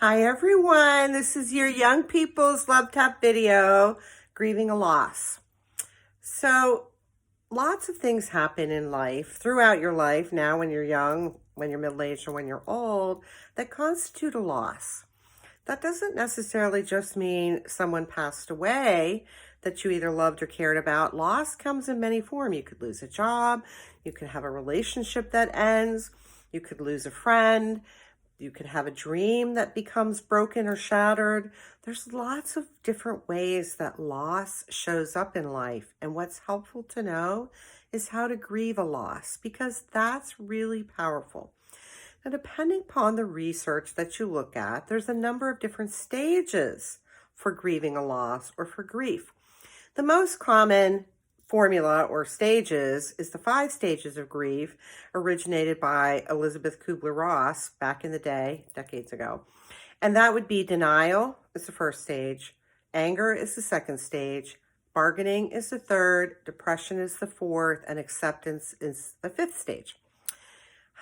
Hi everyone, this is your Young People's Love Tap video, Grieving a Loss. So lots of things happen in life, throughout your life, now when you're young, when you're middle-aged, or when you're old, that constitute a loss. That doesn't necessarily just mean someone passed away that you either loved or cared about. Loss comes in many forms. You could lose a job, you could have a relationship that ends, you could lose a friend, you could have a dream that becomes broken or shattered. There's lots of different ways that loss shows up in life. And what's helpful to know is how to grieve a loss, because that's really powerful. Now, depending upon the research that you look at, there's a number of different stages for grieving a loss or for grief. The most common formula or stages is the 5 stages of grief, originated by Elizabeth Kubler-Ross back in the day, decades ago. And that would be denial is the first stage, anger is the second stage, bargaining is the third, depression is the fourth, and acceptance is the 5th stage.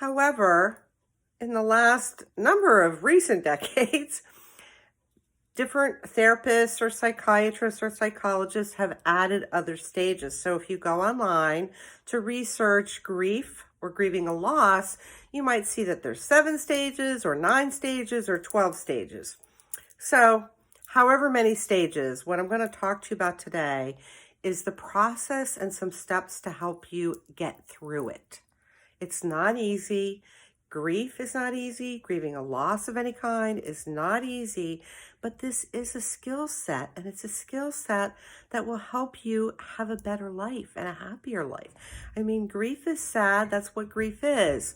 However, in the last number of recent decades, different therapists or psychiatrists or psychologists have added other stages. So if you go online to research grief or grieving a loss, you might see that there's 7 stages or 9 stages or 12 stages. So however many stages, what I'm going to talk to you about today is the process and some steps to help you get through it. It's not easy. Grief is not easy. Grieving a loss of any kind is not easy, but this is a skill set, and it's a skill set that will help you have a better life and a happier life. I mean, grief is sad. That's what grief is.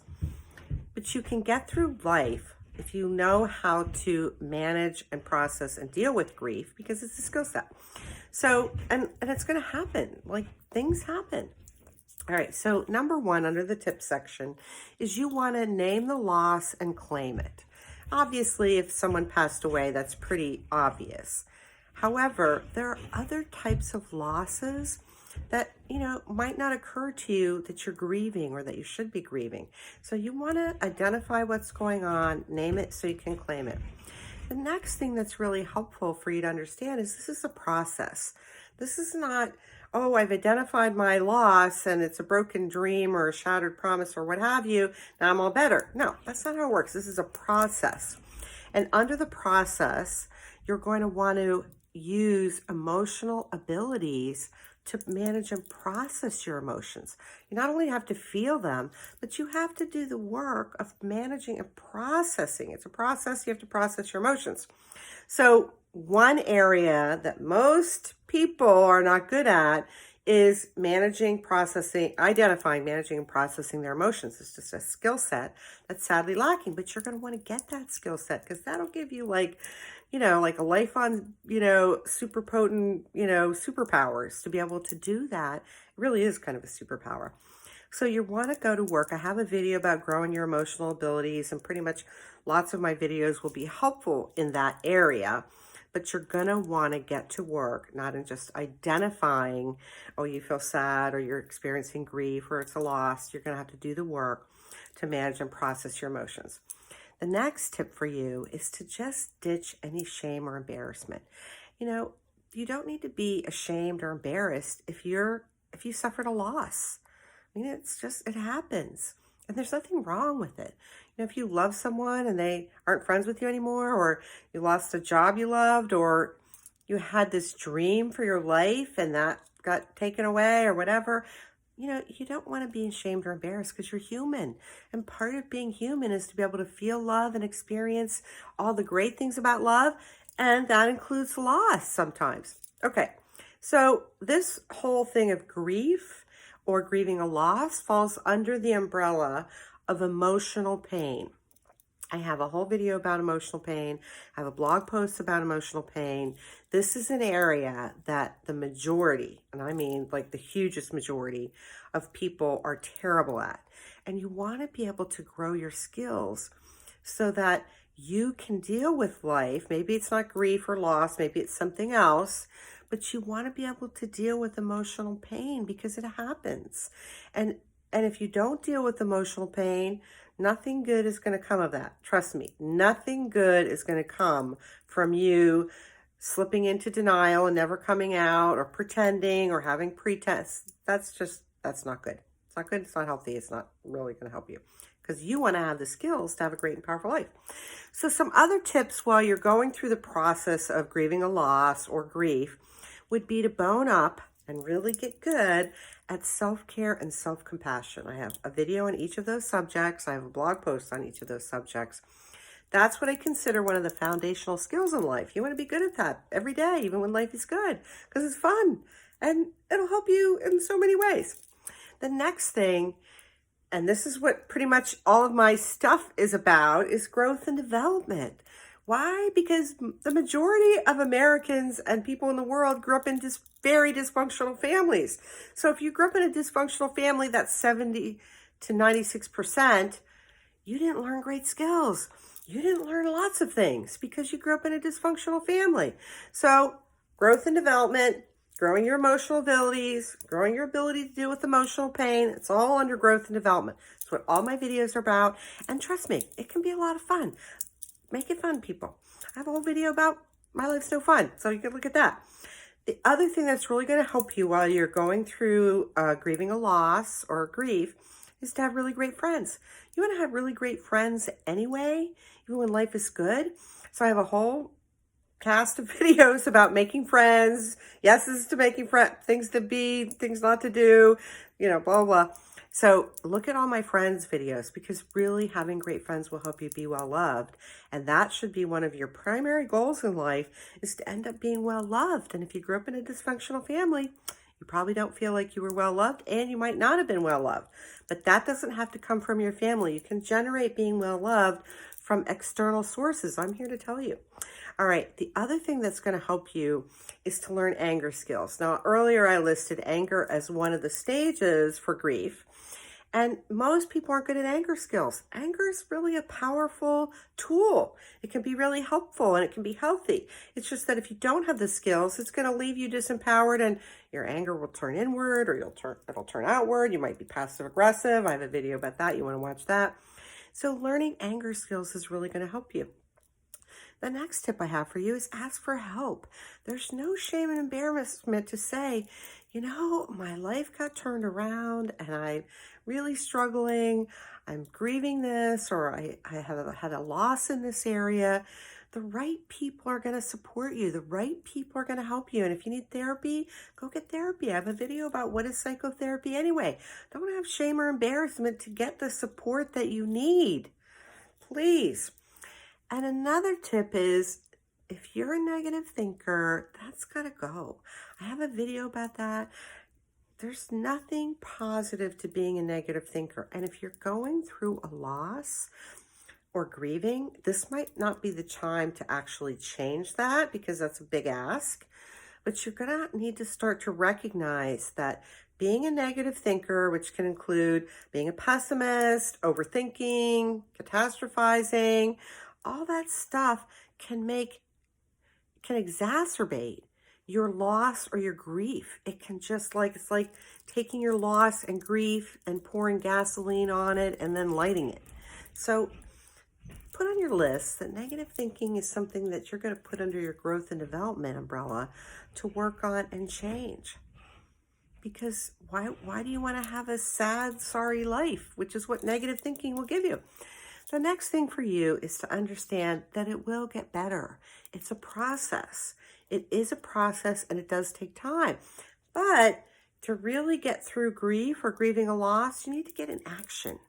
But you can get through life if you know how to manage and process and deal with grief, because it's a skill set. So, and it's going to happen. Like, things happen. All right, so number 1 under the tips section is you want to name the loss and claim it. Obviously, if someone passed away, that's pretty obvious. However, there are other types of losses that, might not occur to you that you're grieving or that you should be grieving. So you want to identify what's going on, name it so you can claim it. The next thing that's really helpful for you to understand is this is a process. This is not, oh, I've identified my loss and it's a broken dream or a shattered promise or what have you, now I'm all better. No, that's not how it works. This is a process. And under the process, you're going to want to use emotional abilities to manage and process your emotions. You not only have to feel them, but you have to do the work of managing and processing. It's a process. You have to process your emotions. So one area that most people are not good at is managing, processing, identifying, managing, and processing their emotions. It's just a skill set that's sadly lacking, but you're going to want to get that skill set, because that'll give you like a life on, super potent, superpowers to be able to do that. It really is kind of a superpower. So you want to go to work. I have a video about growing your emotional abilities, and pretty much lots of my videos will be helpful in that area. But you're going to want to get to work, not in just identifying, oh, you feel sad or you're experiencing grief or it's a loss. You're going to have to do the work to manage and process your emotions. The next tip for you is to just ditch any shame or embarrassment. You don't need to be ashamed or embarrassed if you suffered a loss. I mean, it happens. And there's nothing wrong with it. If you love someone and they aren't friends with you anymore, or you lost a job you loved, or you had this dream for your life and that got taken away or whatever, you don't want to be ashamed or embarrassed, because you're human. And part of being human is to be able to feel love and experience all the great things about love. And that includes loss sometimes. Okay, so this whole thing of grief or grieving a loss falls under the umbrella of emotional pain. I have a whole video about emotional pain. I have a blog post about emotional pain. This is an area that the majority, and I mean like the hugest majority of people, are terrible at. And you want to be able to grow your skills so that you can deal with life. Maybe it's not grief or loss, maybe it's something else, but you want to be able to deal with emotional pain, because it happens. And if you don't deal with emotional pain, Nothing good is going to come of that. Trust me, nothing good is going to come from you slipping into denial and never coming out or pretending or having pretense. That's not good. It's not good. It's not healthy. It's not really going to help you because you want to have the skills to have a great and powerful life. So some other tips while you're going through the process of grieving a loss or grief would be to bone up and really get good at self-care and self-compassion. I have a video on each of those subjects. I have a blog post on each of those subjects. That's what I consider one of the foundational skills in life. You want to be good at that every day, even when life is good, because it's fun and it'll help you in so many ways. The next thing, and this is what pretty much all of my stuff is about, is growth and development. Why? Because the majority of Americans and people in the world grew up in very dysfunctional families. So if you grew up in a dysfunctional family, that's 70 to 96%, you didn't learn great skills. You didn't learn lots of things because you grew up in a dysfunctional family. So growth and development, growing your emotional abilities, growing your ability to deal with emotional pain, it's all under growth and development. It's what all my videos are about. And trust me, it can be a lot of fun. Make it fun, people. I have a whole video about My Life's No Fun, so you can look at that. The other thing that's really going to help you while you're going through grieving a loss or grief is to have really great friends. You want to have really great friends anyway, even when life is good. So I have a whole cast of videos about making friends, yeses to making friends, things to be, things not to do, blah, blah, blah. So look at all my friends' videos because really having great friends will help you be well loved. And that should be one of your primary goals in life, is to end up being well loved. And if you grew up in a dysfunctional family, you probably don't feel like you were well loved, and you might not have been well loved. But that doesn't have to come from your family. You can generate being well loved from external sources. I'm here to tell you. All right, the other thing that's going to help you is to learn anger skills. Now, earlier I listed anger as one of the stages for grief. And most people aren't good at anger skills. Anger is really a powerful tool. It can be really helpful and it can be healthy. It's just that if you don't have the skills, it's going to leave you disempowered and your anger will turn inward or it'll turn outward. You might be passive aggressive. I have a video about that. You want to watch that. So learning anger skills is really going to help you. The next tip I have for you is ask for help. There's no shame and embarrassment to say, my life got turned around and I'm really struggling. I'm grieving this, or I have had a loss in this area. The right people are going to support you. The right people are going to help you. And if you need therapy, go get therapy. I have a video about what is psychotherapy anyway. Don't have shame or embarrassment to get the support that you need. Please. And another tip is, if you're a negative thinker, that's got to go. I have a video about that. There's nothing positive to being a negative thinker. And if you're going through a loss or grieving, this might not be the time to actually change that because that's a big ask. But you're going to need to start to recognize that being a negative thinker, which can include being a pessimist, overthinking, catastrophizing, all that stuff can exacerbate your loss or your grief. It can it's like taking your loss and grief and pouring gasoline on it and then lighting it. So put on your list that negative thinking is something that you're going to put under your growth and development umbrella to work on and change. Because why do you want to have a sad, sorry life, which is what negative thinking will give you? The next thing for you is to understand that it will get better. It's a process. It is a process and it does take time. But to really get through grief or grieving a loss, you need to get in action.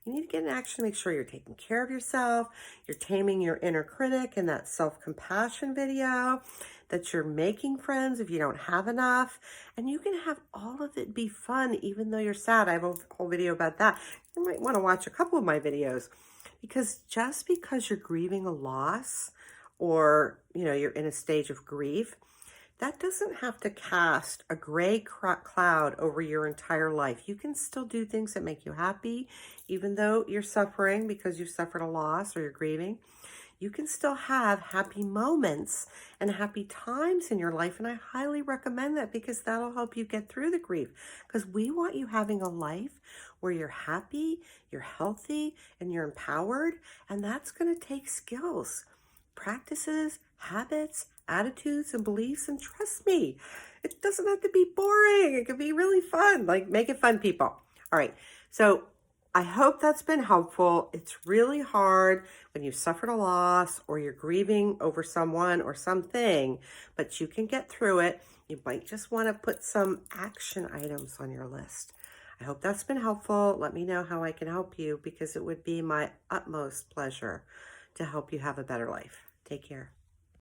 You need to get in action to make sure you're taking care of yourself, you're taming your inner critic in that self-compassion video, that you're making friends if you don't have enough, and you can have all of it be fun even though you're sad. I have a whole video about that. You might want to watch a couple of my videos. Because just because you're grieving a loss or, you're in a stage of grief, that doesn't have to cast a gray cloud over your entire life. You can still do things that make you happy, even though you're suffering because you've suffered a loss or you're grieving. you can still have happy moments and happy times in your life. And I highly recommend that because that'll help you get through the grief. Because we want you having a life where you're happy, you're healthy, and you're empowered. And that's going to take skills, practices, habits, attitudes, and beliefs. And trust me, it doesn't have to be boring. It can be really fun. Like, make it fun, people. All right. So I hope that's been helpful. It's really hard when you've suffered a loss or you're grieving over someone or something, but you can get through it. You might just want to put some action items on your list. I hope that's been helpful. Let me know how I can help you because it would be my utmost pleasure to help you have a better life. Take care.